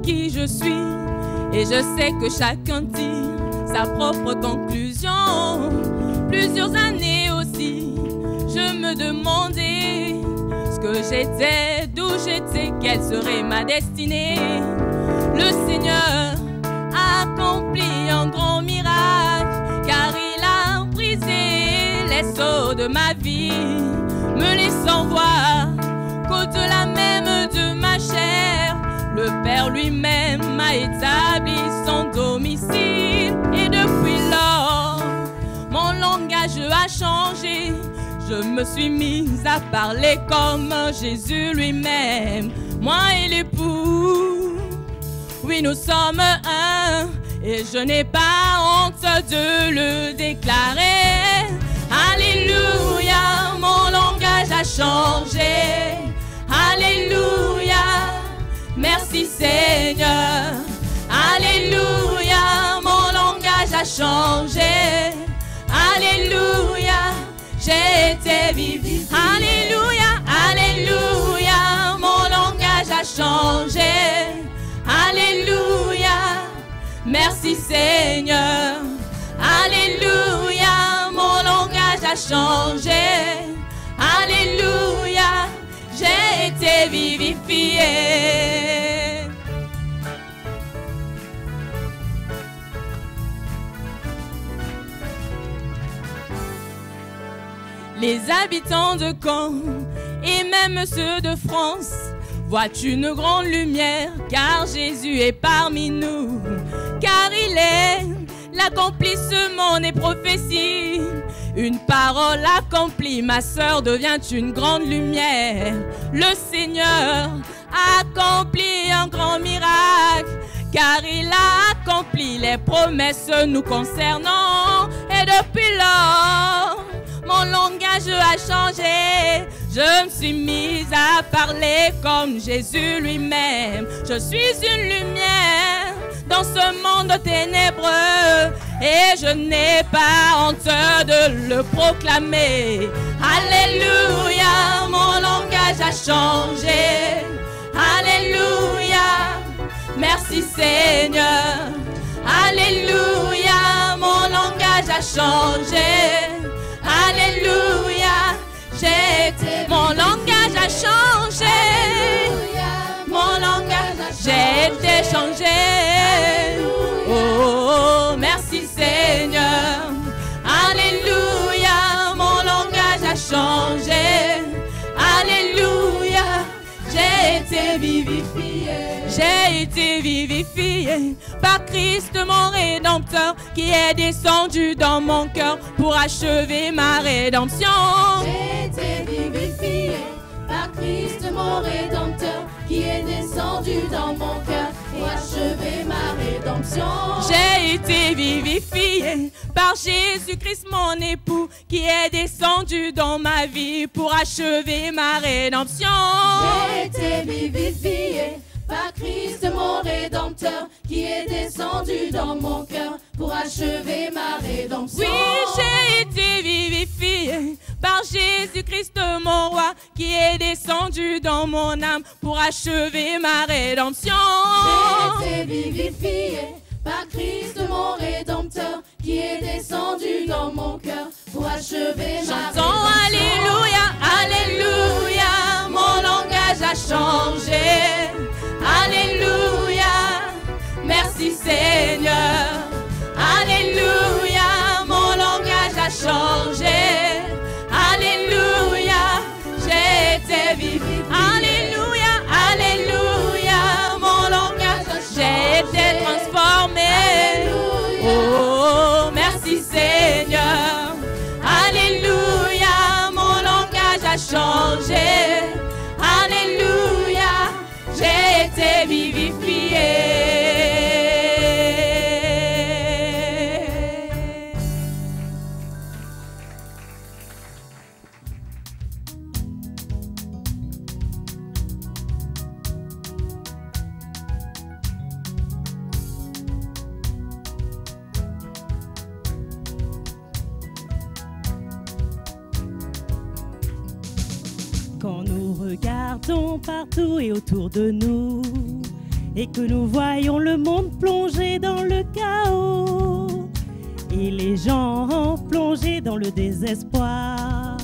qui je suis. Et je sais que chacun tire sa propre conclusion. Plusieurs années aussi, je me demandais ce que j'étais, d'où j'étais, quelle serait ma destinée. Le Seigneur a accompli un grand miracle, car il a brisé les sceaux de ma vie, me laissant voir qu'au-delà même de ma chair, le Père lui-même a établi son domicile. Et depuis lors, mon langage a changé. Je me suis mise à parler comme Jésus lui-même. Moi et l'époux, oui, nous sommes un, et je n'ai pas honte de le déclarer. Alléluia, mon langage a changé. Alléluia, merci Seigneur. Alléluia, mon langage a changé. Alléluia, j'ai été vivifié. Alléluia, alléluia, mon langage a changé. Alléluia, merci Seigneur. Alléluia, mon langage a changé. Alléluia, j'ai été vivifié. Les habitants de Caen et même ceux de France voient une grande lumière, car Jésus est parmi nous, car il est l'accomplissement des prophéties. Une parole accomplie, ma sœur devient une grande lumière. Le Seigneur a accompli un grand miracle, car il a accompli les promesses nous concernant. Et depuis lors, mon langage a changé. Je me suis mise à parler comme Jésus lui-même. Je suis une lumière dans ce monde ténébreux, et je n'ai pas honte de le proclamer. Alléluia, mon langage a changé. Alléluia, merci Seigneur. Alléluia, mon langage a changé. Alléluia, mon langage a changé. Mon langage a changé. J'ai été changé. Oh, merci Seigneur. Alléluia, mon langage a changé. Alléluia, j'ai été vivifié. J'ai été vivifié par Christ mon Rédempteur, qui est descendu dans mon cœur pour achever ma rédemption. J'ai été vivifié par Christ mon Rédempteur, qui est descendu dans mon cœur pour achever ma rédemption. J'ai été vivifié par Jésus-Christ mon époux, qui est descendu dans ma vie pour achever ma rédemption. J'ai été vivifié par Christ mon Rédempteur, qui est descendu dans mon cœur pour achever ma rédemption. Oui, j'ai été vivifié par Jésus-Christ mon roi, qui est descendu dans mon âme pour achever ma rédemption. J'ai été vivifié par Christ mon Rédempteur, qui est descendu dans mon cœur pour achever ma rédemption. Chantons Alléluia, Alléluia, mon langage a changé. Alléluia, merci Seigneur. Alléluia, mon langage a changé. Alléluia, j'ai été vivifié. Alléluia, Alléluia, mon langage a changé. J'ai été transformé. Oh, merci Seigneur. Alléluia, mon langage a changé. Alléluia, j'ai été vivifié. Quand nous regardons partout et autour de nous, et que nous voyons le monde plongé dans le chaos et les gens plongés dans le désespoir.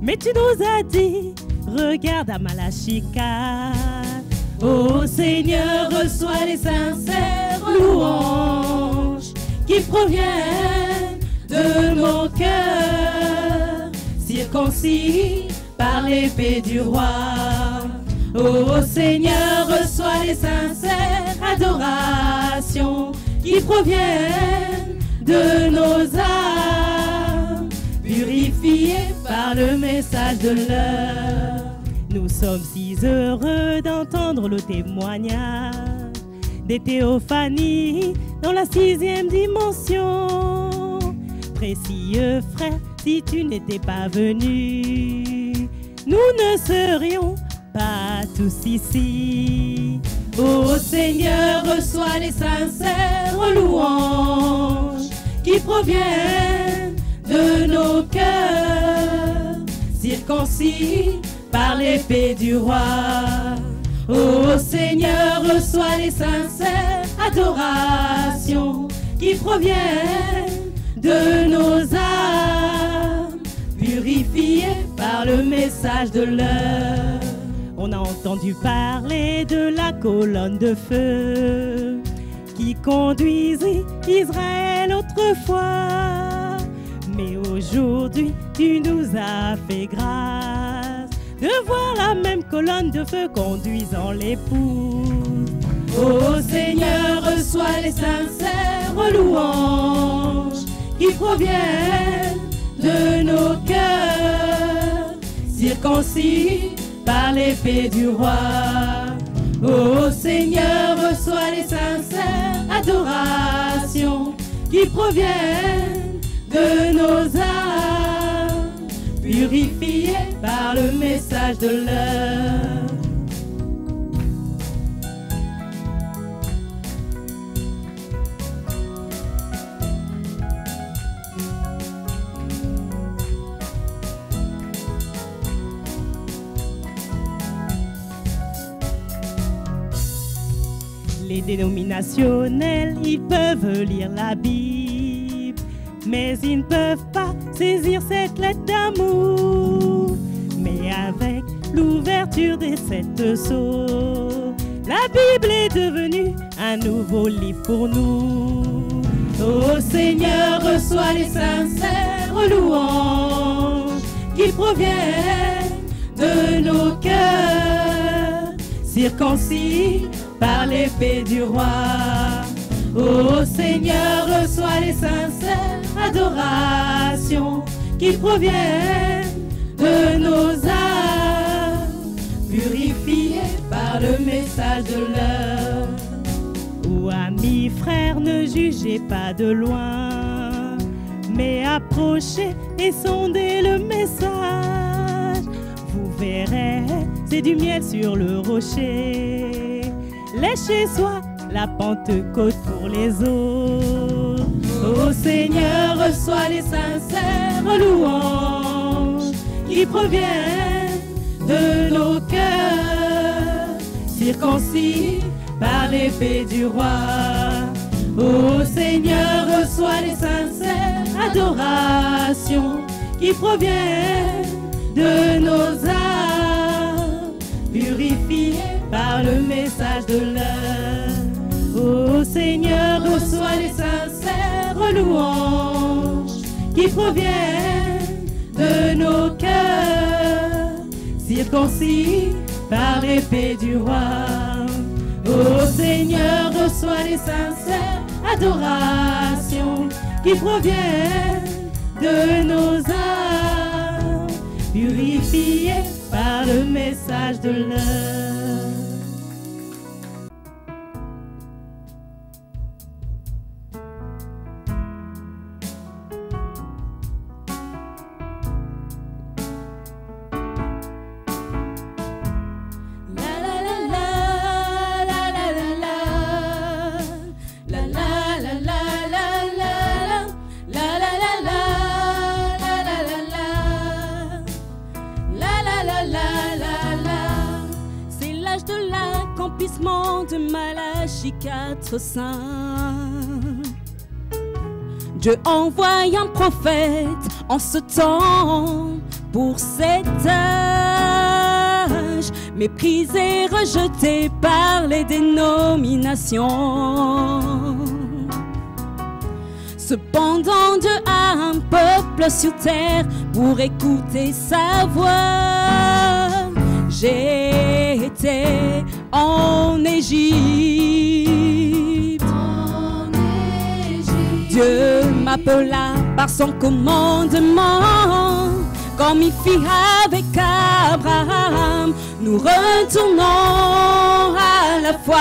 Mais tu nous as dit, regarde à Malachie 4. Ô Seigneur, reçois les sincères louanges qui proviennent de nos cœurs, circoncis par l'épée du roi. Ô Seigneur, reçois les sincères adorations qui proviennent de nos âmes, purifiées par le message de l'heure. Nous sommes si heureux d'entendre le témoignage des théophanies dans la 6e dimension. Précieux frère, si tu n'étais pas venu, nous ne serions pas tous ici. Ô Seigneur, reçois les sincères louanges qui proviennent de nos cœurs, circoncis par l'épée du roi. Ô Seigneur, reçois les sincères adorations qui proviennent de nos âmes, purifiées par le message de l'heure. On a entendu parler de la colonne de feu qui conduisait Israël autrefois. Mais aujourd'hui, tu nous as fait grâce de voir la même colonne de feu conduisant l'épouse. Ô Seigneur, reçois les sincères louanges qui proviennent de nos cœurs, circoncis par l'épée du roi. Ô Seigneur, reçois les sincères adorations qui proviennent de nos âmes, purifiées par le message de l'heure. Les dénominationnels, ils peuvent lire la Bible, mais ils ne peuvent pas saisir cette lettre d'amour. Mais avec l'ouverture des 7 sceaux, la Bible est devenue un nouveau livre pour nous. Ô Seigneur, reçois les sincères louanges qui proviennent de nos cœurs, circoncis par l'épée du roi. Ô Seigneur, reçois les sincères adorations qui proviennent de nos âmes, purifiées par le message de l'heure. Ô amis, frères, ne jugez pas de loin, mais approchez et sondez le message. Vous verrez, c'est du miel sur le rocher. Léchez soit la Pentecôte pour les autres. Ô Seigneur, reçois les sincères louanges qui proviennent de nos cœurs, circoncis par l'épée du roi. Ô Seigneur, reçois les sincères adorations qui proviennent de nos âmes, purifiées par le message de l'heure. Ô Seigneur, reçois les sincères louanges qui proviennent de nos cœurs, circoncis par l'épée du roi. Ô Seigneur, reçois les sincères adorations qui proviennent de nos âmes, purifiées par le message de l'heure. De Malachie 24 saints. Dieu envoie un prophète en ce temps pour cet âge, méprisé, rejeté par les dénominations. Cependant, Dieu a un peuple sur terre pour écouter sa voix. J'ai été en Égypte. Dieu m'appela par son commandement, comme il fit avec Abraham. Nous retournons à la foi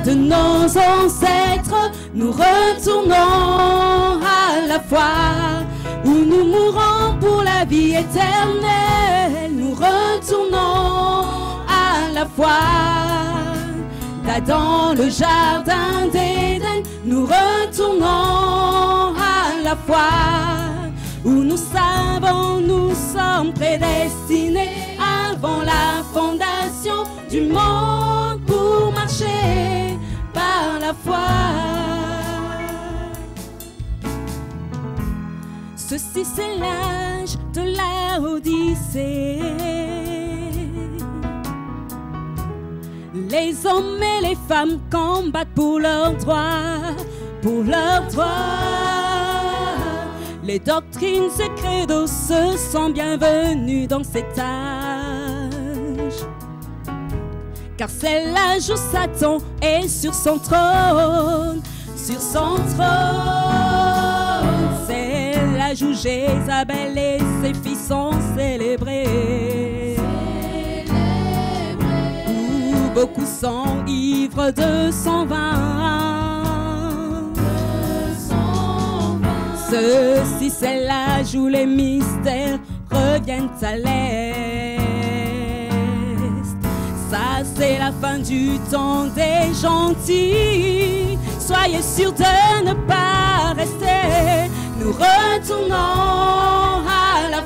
de nos ancêtres. Nous retournons à la foi où nous mourrons pour la vie éternelle. Nous retournons à la foi d'Adam, le jardin d'Éden. Nous retournons à la foi où nous savons nous sommes prédestinés avant la fondation du monde pour marcher par la foi. Ceci c'est l'âge de la Odyssée. Les hommes et les femmes combattent pour leurs droits, pour leurs droits. Les doctrines et credos se sont bienvenus dans cet âge, car c'est l'âge où Satan est sur son trône, sur son trône. C'est l'âge où Jézabel et ses fils sont célébrés, où beaucoup sont ivres de son vin. Ceci c'est l'âge où les mystères reviennent à l'est. Ça c'est la fin du temps des gentils. Soyez sûrs de ne pas rester. Nous retournons à la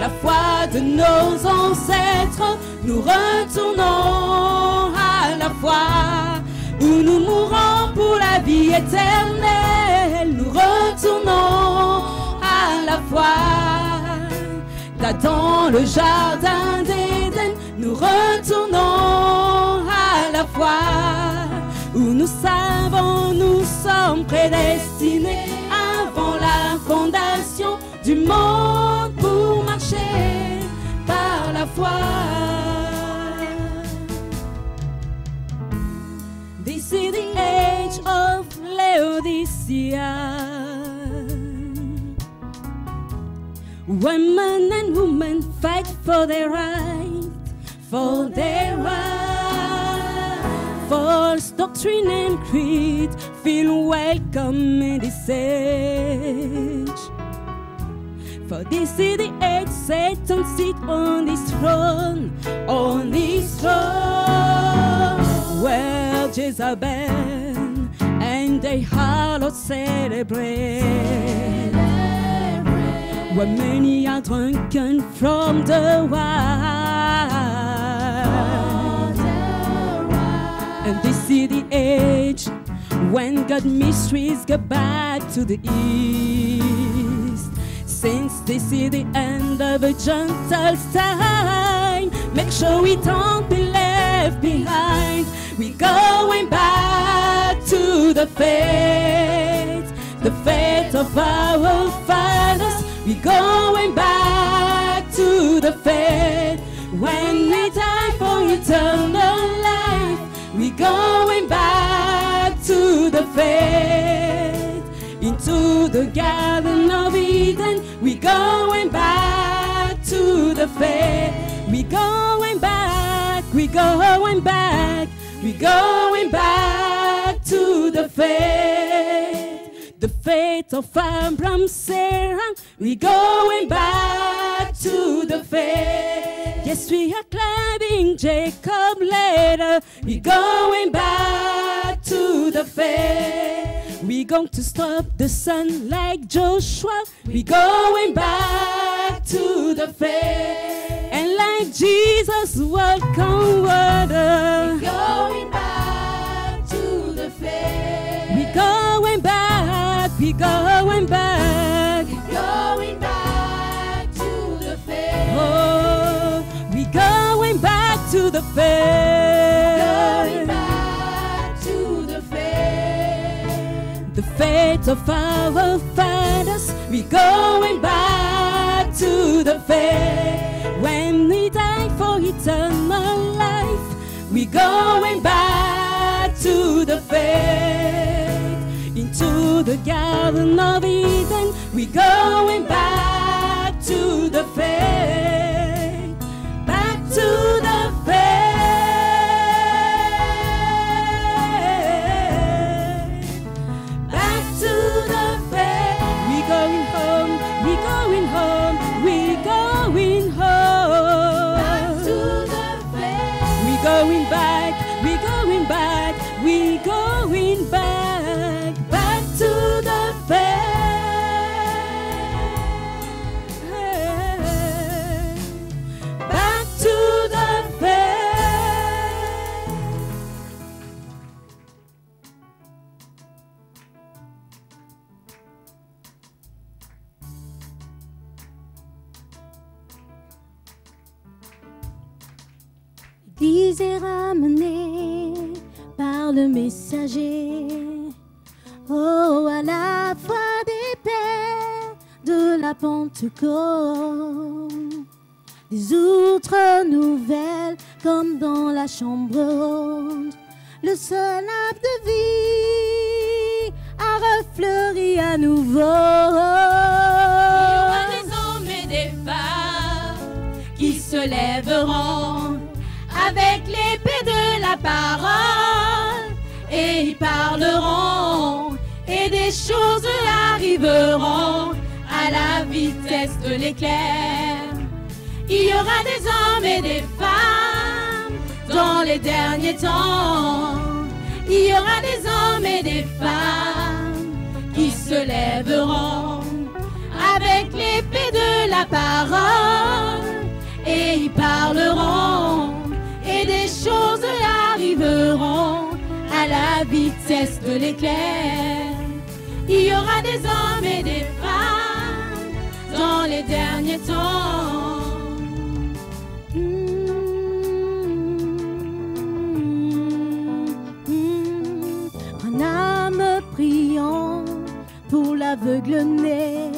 foi de nos ancêtres. Nous retournons à la foi où nous mourrons pour la vie éternelle. Nous retournons à la foi d'Adam, le jardin d'Éden. Nous retournons à la foi où nous savons nous sommes prédestinés avant la fondation du monde pour marcher par la foi. This is the age of Laodicea, when men and women fight for their right, for their right. False doctrine and creed feel welcome in this age. For this is the age Satan sits on this throne, where Jezebel and the harlot celebrate, where many are drunken from the wine. And this is the age when God's mysteries go back to the east. Since this is the end of a Gentile's time, make sure we don't be left behind. We're going back to the faith of our fathers. We're going back to the faith when we die for eternal life. We're going back to the faith, into the Garden of Eden. We're going back to the faith. We're going back, we're going back, we're going back to the faith of Abraham, Sarah. We're going back to the faith. Yes, we are climbing Jacob ladder. We're going back to the faith. We're going to stop the sun like Joshua. We're going back to the faith. And like Jesus walk on water. Going back to the faith. We're going back, we're going back. Going back to the faith. Oh, we're going back to the faith. Going back to the faith. The faith of our fathers. We're going back to the faith. When we died for eternal life, we're going back to the faith. Into the Garden of Eden, we're going back to the faith. Back to the faith. Back to the faith. We're going home, we're going home, we're going home. Back to the faith. We're going back, we're going back, we're going back, back to the faith. Back to the faith. L'Église est ramenée par le messager. Oh, à la foi des pères de la Pentecôte. Des outres nouvelles comme dans la chambre haute. Le seul arbre de vie a refleuri à nouveau. Il y aura des hommes et des femmes qui se lèveront avec l'épée de la parole et ils parleront et des choses arriveront à la vitesse de l'éclair. Il y aura des hommes et des femmes dans les derniers temps. Il y aura des hommes et des femmes qui se lèveront avec l'épée de la parole et ils parleront et des choses arriveront à la vitesse de l'éclair. Il y aura des hommes et des femmes dans les derniers temps. En âme priant pour l'aveugle né.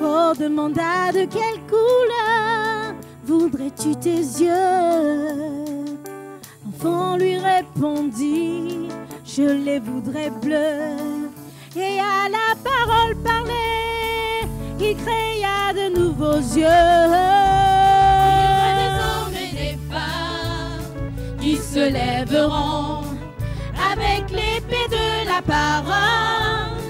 Oh, demanda de quelle couleur voudrais-tu tes yeux? L'enfant lui répondit, je les voudrais bleus. Et à la parole parlée, il créa de nouveaux yeux. Il y aura des hommes et des femmes qui se lèveront avec l'épée de la parole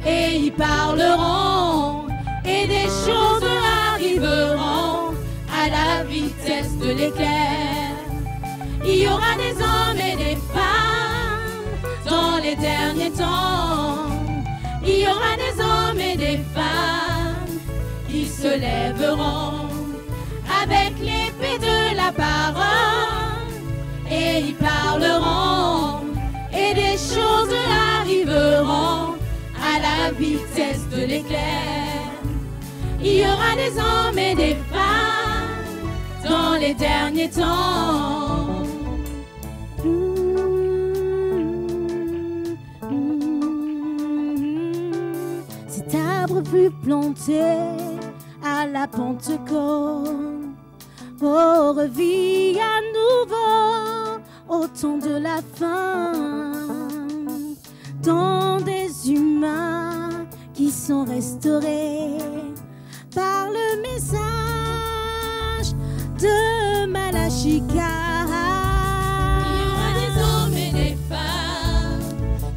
et ils parleront et des choses arriveront à la vitesse de l'éclair. Il y aura des hommes et des femmes dans les derniers temps. Il y aura des hommes et des femmes qui se lèveront avec l'épée de la parole et ils parleront et des choses arriveront à la vitesse de l'éclair. Il y aura des hommes et des femmes dans les derniers temps. Cet arbre fut planté à la Pentecôte. Oh, revit à nouveau au temps de la fin, dans des humains qui sont restaurés par le message de Malachie. Il y aura des hommes et des femmes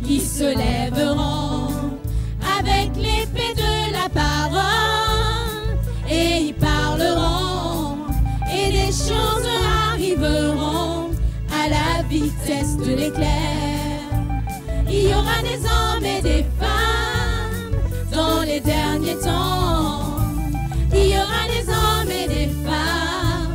qui se lèveront avec l'épée de la parole et ils parleront et des choses arriveront à la vitesse de l'éclair. Il y aura des hommes et des femmes dans les derniers temps. Il y aura des hommes et des femmes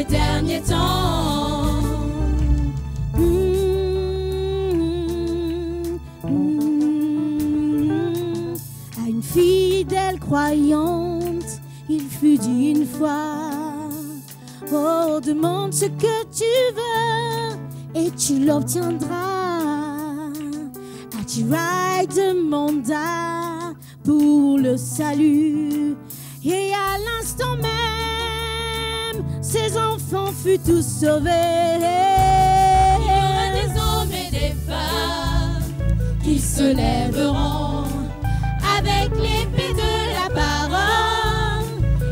derniers temps. À une fidèle croyante, il fut dit une fois: oh, demande ce que tu veux et tu l'obtiendras. Attirail demanda pour le salut, et à l'instant même, ses enfants furent tous sauvés. Il y aura des hommes et des femmes qui se lèveront avec l'épée de la parole,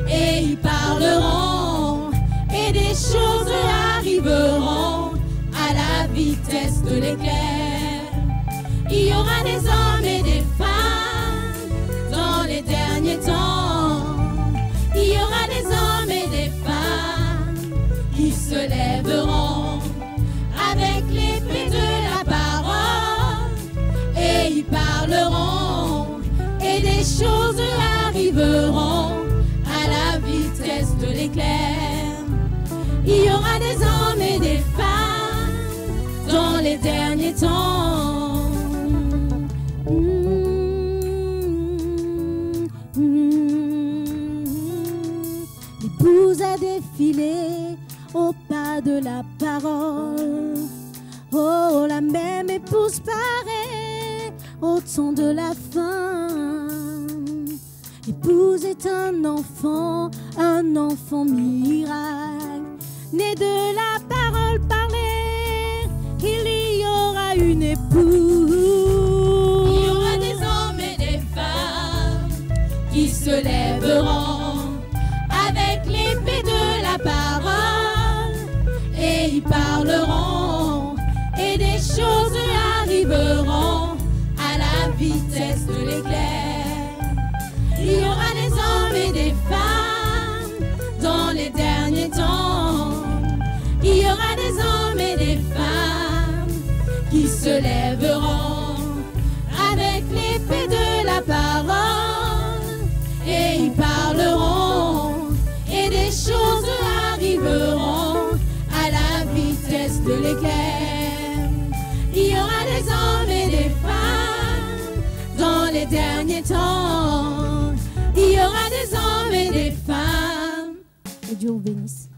et ils parleront, et des choses arriveront à la vitesse de l'éclair. Il y aura des hommes et des femmes dans les derniers temps. Il y aura des hommes et des femmes qui se lèveront avec l'épée de la parole, et ils parleront, et des choses arriveront à la vitesse de l'éclair. Il y aura des hommes et des femmes dans les derniers temps. L'épouse a défilé au pas de la parole. Oh, la même épouse paraît au temps de la fin. L'épouse est un enfant miracle, né de la parole parlée. Il y aura une épouse. Il y aura des hommes et des femmes qui se lèveront avec l'épée de la parole, et ils parleront, et des choses arriveront à la vitesse de l'éclair. Il y aura des hommes et des femmes dans les derniers temps. Il y aura des hommes et des femmes qui se lèveront avec l'épée de la parole, et ils parleront, et des choses arriveront à la vitesse de l'éclair. Il y aura des hommes et des femmes dans les derniers temps. Il y aura des hommes et des femmes. Que Dieu vous bénisse.